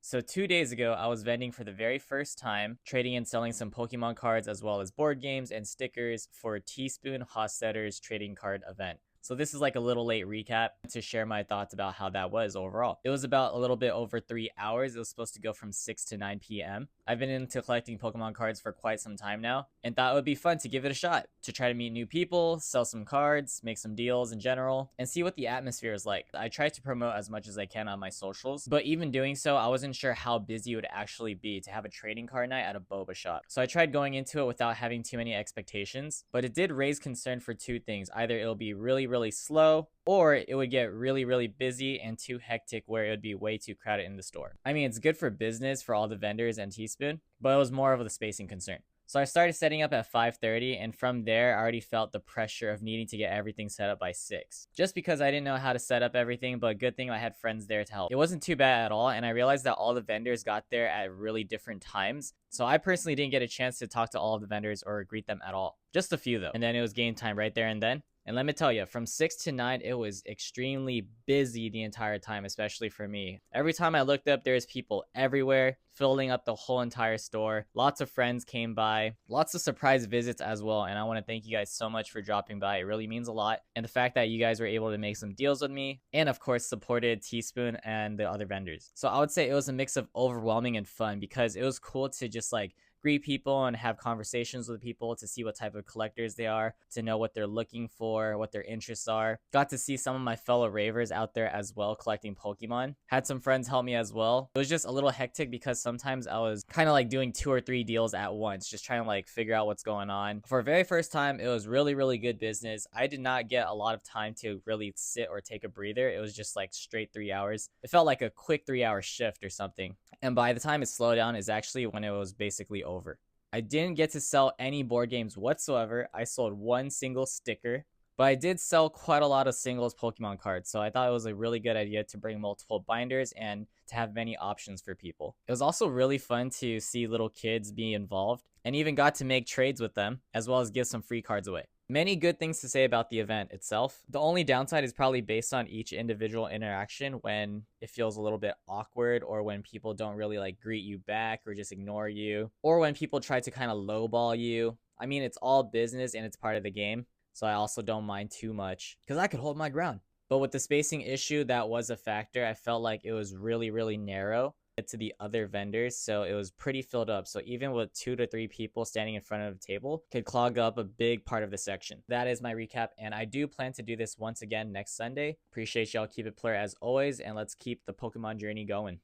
So 2 days ago, I was vending for the very first time, trading and selling some Pokemon cards as well as board games and stickers for Teaspoon Hostetter's trading card event. So this is like a little late recap to share my thoughts about how that was overall. It was about a little bit over 3 hours. It was supposed to go from 6 to 9 p.m. I've been into collecting Pokemon cards for quite some time now and thought it would be fun to give it a shot, to try to meet new people, sell some cards, make some deals in general, and see what the atmosphere is like. I try to promote as much as I can on my socials, but even doing so, I wasn't sure how busy it would actually be to have a trading card night at a boba shop. So I tried going into it without having too many expectations, but it did raise concern for two things. Either it'll be really slow, or it would get really busy and too hectic where it would be way too crowded in the store. I mean, it's good for business for all the vendors and Teaspoon, but it was more of the spacing concern. So I started setting up at 5:30, and from there I already felt the pressure of needing to get everything set up by 6. Just because I didn't know how to set up everything, but good thing I had friends there to help. It wasn't too bad at all, and I realized that all the vendors got there at really different times. So I personally didn't get a chance to talk to all of the vendors or greet them at all. Just a few though. And then it was game time right there and then. And let me tell you, from 6 to 9, it was extremely busy the entire time, especially for me. Every time I looked up, there's people everywhere, filling up the whole entire store. Lots of friends came by, lots of surprise visits as well. And I want to thank you guys so much for dropping by. It really means a lot. And the fact that you guys were able to make some deals with me and, of course, supported Teaspoon and the other vendors. So I would say it was a mix of overwhelming and fun because it was cool to just like greet people and have conversations with people to see what type of collectors they are, to know what they're looking for, what their interests are. Got to see some of my fellow ravers out there as well collecting Pokemon. Had some friends help me as well. It was just a little hectic because sometimes I was kind of like doing 2 or 3 deals at once, just trying to like figure out what's going on. For a very first time, it was really good business. I did not get a lot of time to really sit or take a breather. It was just like straight 3 hours. It felt like a quick 3-hour shift or something. And by the time it slowed down is actually when it was basically over. I didn't get to sell any board games whatsoever. I sold one single sticker, but I did sell quite a lot of singles Pokemon cards. So I thought it was a really good idea to bring multiple binders and to have many options for people. It was also really fun to see little kids be involved and even got to make trades with them as well as give some free cards away. Many good things to say about the event itself. The only downside is probably based on each individual interaction when it feels a little bit awkward or when people don't really like greet you back or just ignore you or when people try to kind of lowball you. I mean, it's all business and it's part of the game. So I also don't mind too much because I could hold my ground. But with the spacing issue, that was a factor. I felt like it was really narrow to the other vendors, so it was pretty filled up. So even with 2 to 3 people standing in front of the table could clog up a big part of the section. That is my recap, and I do plan to do this once again next Sunday. Appreciate y'all. Keep it player as always, and let's keep the Pokemon journey going.